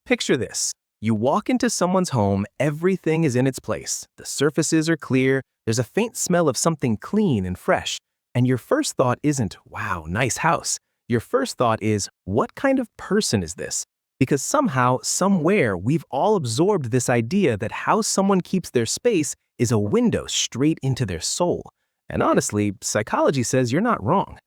Picture this. You walk into someone's home, everything is in its place. The surfaces are clear, there's a faint smell of something clean and fresh. And your first thought isn't, wow, nice house. Your first thought is, what kind of person is this? Because somehow, somewhere, we've all absorbed this idea that how someone keeps their space is a window straight into their soul. And honestly, psychology says you're not wrong.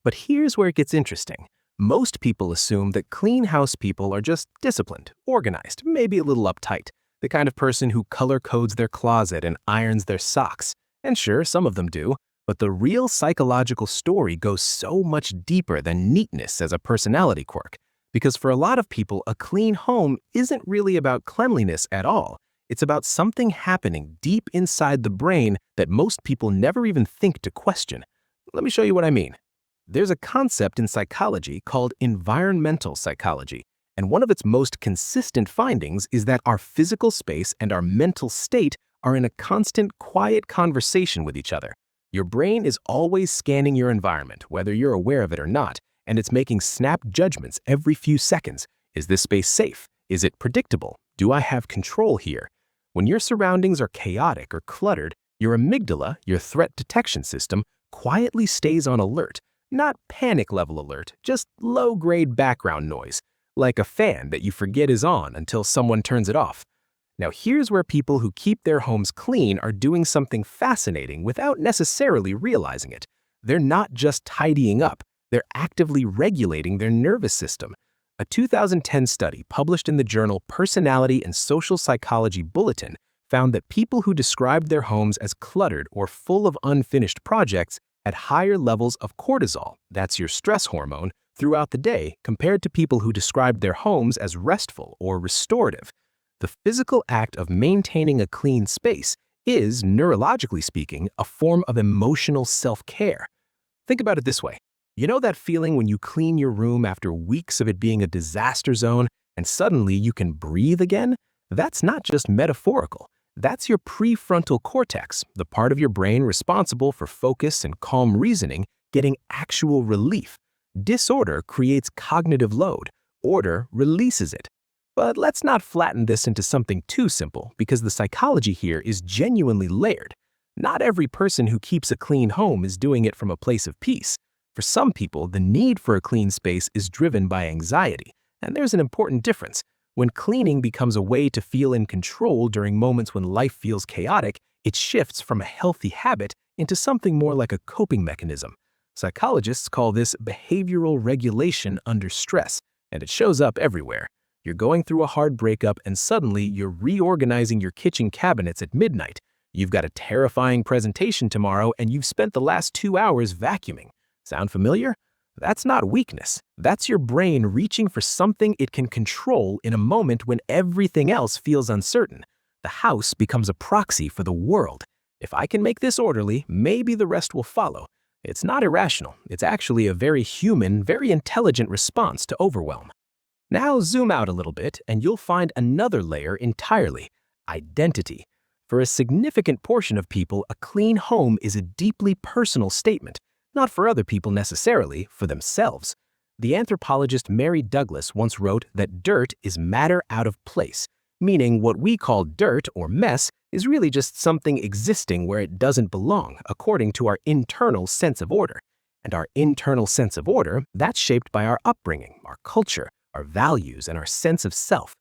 But here's where it gets interesting. Most people assume that clean house people are just disciplined, organized, maybe a little uptight, the kind of person who color codes their closet and irons their socks. And sure, some of them do, but the real psychological story goes so much deeper than neatness as a personality quirk. Because for a lot of people, a clean home isn't really about cleanliness at all. It's about something happening deep inside the brain that most people never even think to question. Let me show you what I mean. There's a concept in psychology called environmental psychology, and one of its most consistent findings is that our physical space and our mental state are in a constant, quiet conversation with each other. Your brain is always scanning your environment, whether you're aware of it or not, and it's making snap judgments every few seconds. Is this space safe? Is it predictable? Do I have control here? When your surroundings are chaotic or cluttered, your amygdala, your threat detection system, quietly stays on alert. Not panic-level alert, just low-grade background noise, like a fan that you forget is on until someone turns it off. Now here's where people who keep their homes clean are doing something fascinating without necessarily realizing it. They're not just tidying up, they're actively regulating their nervous system. A 2010 study published in the journal Personality and Social Psychology Bulletin found that people who described their homes as cluttered or full of unfinished projects had higher levels of cortisol, that's your stress hormone, throughout the day compared to people who described their homes as restful or restorative. The physical act of maintaining a clean space is, neurologically speaking, a form of emotional self-care. Think about it this way. You know that feeling when you clean your room after weeks of it being a disaster zone and suddenly you can breathe again? That's not just metaphorical. That's your prefrontal cortex, the part of your brain responsible for focus and calm reasoning, getting actual relief. Disorder creates cognitive load. Order releases it. But let's not flatten this into something too simple, because the psychology here is genuinely layered. Not every person who keeps a clean home is doing it from a place of peace. For some people, the need for a clean space is driven by anxiety, and there's an important difference. When cleaning becomes a way to feel in control during moments when life feels chaotic, it shifts from a healthy habit into something more like a coping mechanism. Psychologists call this behavioral regulation under stress, and it shows up everywhere. You're going through a hard breakup and suddenly you're reorganizing your kitchen cabinets at midnight. You've got a terrifying presentation tomorrow and you've spent the last 2 hours vacuuming. Sound familiar? That's not weakness. That's your brain reaching for something it can control in a moment when everything else feels uncertain. The house becomes a proxy for the world. If I can make this orderly, maybe the rest will follow. It's not irrational. It's actually a very human, very intelligent response to overwhelm. Now zoom out a little bit and you'll find another layer entirely: identity. For a significant portion of people, a clean home is a deeply personal statement. Not for other people necessarily, for themselves. The anthropologist Mary Douglas once wrote that dirt is matter out of place, meaning what we call dirt or mess is really just something existing where it doesn't belong, according to our internal sense of order. And our internal sense of order, that's shaped by our upbringing, our culture, our values, and our sense of self.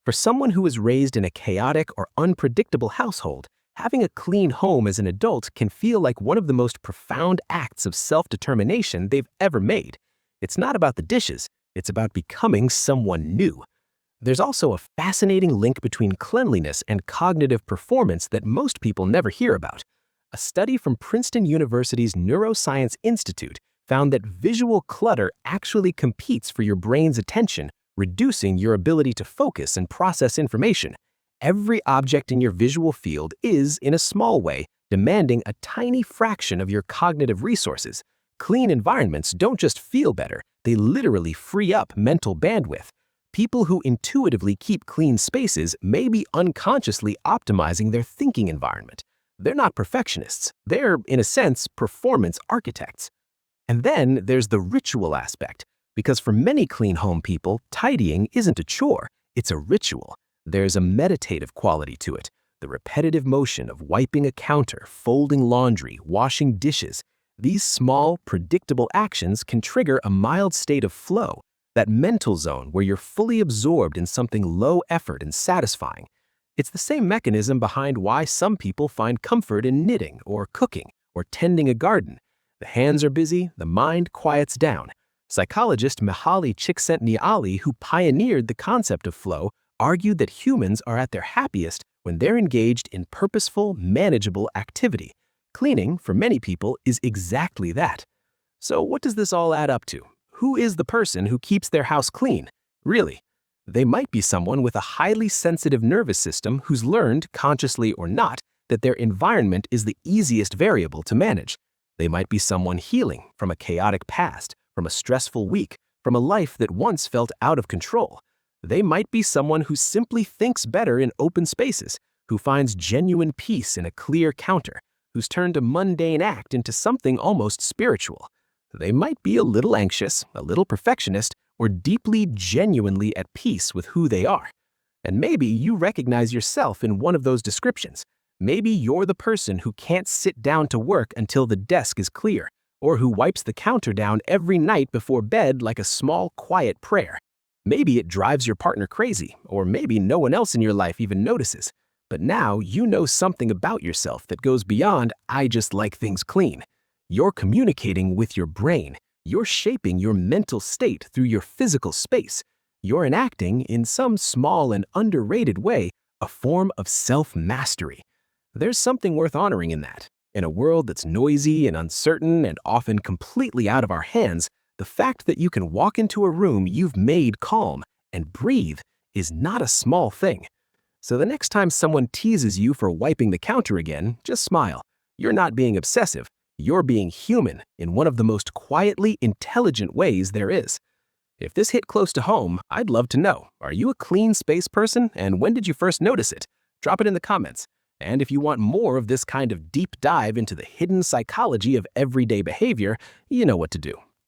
For someone who was raised in a chaotic or unpredictable household, having a clean home as an adult can feel like one of the most profound acts of self-determination they've ever made. It's not about the dishes, it's about becoming someone new. There's also a fascinating link between cleanliness and cognitive performance that most people never hear about. A study from Princeton University's Neuroscience Institute found that visual clutter actually competes for your brain's attention, reducing your ability to focus and process information. Every object in your visual field is, in a small way, demanding a tiny fraction of your cognitive resources. Clean environments don't just feel better, they literally free up mental bandwidth. People who intuitively keep clean spaces may be unconsciously optimizing their thinking environment. They're not perfectionists. They're, in a sense, performance architects. And then there's the ritual aspect, because for many clean home people, tidying isn't a chore. It's a ritual. There's a meditative quality to it. The repetitive motion of wiping a counter, folding laundry, washing dishes. These small, predictable actions can trigger a mild state of flow, that mental zone where you're fully absorbed in something low effort and satisfying. It's the same mechanism behind why some people find comfort in knitting or cooking or tending a garden. The hands are busy, the mind quiets down. Psychologist Mihaly Csikszentmihalyi, who pioneered the concept of flow, argued that humans are at their happiest when they're engaged in purposeful, manageable activity. Cleaning, for many people, is exactly that. So what does this all add up to? Who is the person who keeps their house clean? Really? They might be someone with a highly sensitive nervous system who's learned, consciously or not, that their environment is the easiest variable to manage. They might be someone healing from a chaotic past, from a stressful week, from a life that once felt out of control. They might be someone who simply thinks better in open spaces, who finds genuine peace in a clear counter, who's turned a mundane act into something almost spiritual. They might be a little anxious, a little perfectionist, or deeply, genuinely at peace with who they are. And maybe you recognize yourself in one of those descriptions. Maybe you're the person who can't sit down to work until the desk is clear, or who wipes the counter down every night before bed like a small, quiet prayer. Maybe it drives your partner crazy, or maybe no one else in your life even notices. But now you know something about yourself that goes beyond, "I just like things clean." You're communicating with your brain. You're shaping your mental state through your physical space. You're enacting, in some small and underrated way, a form of self-mastery. There's something worth honoring in that. In a world that's noisy and uncertain and often completely out of our hands, the fact that you can walk into a room you've made calm and breathe is not a small thing. So the next time someone teases you for wiping the counter again, just smile. You're not being obsessive. You're being human in one of the most quietly intelligent ways there is. If this hit close to home, I'd love to know, are you a clean space person, and when did you first notice it? Drop it in the comments. And if you want more of this kind of deep dive into the hidden psychology of everyday behavior, you know what to do.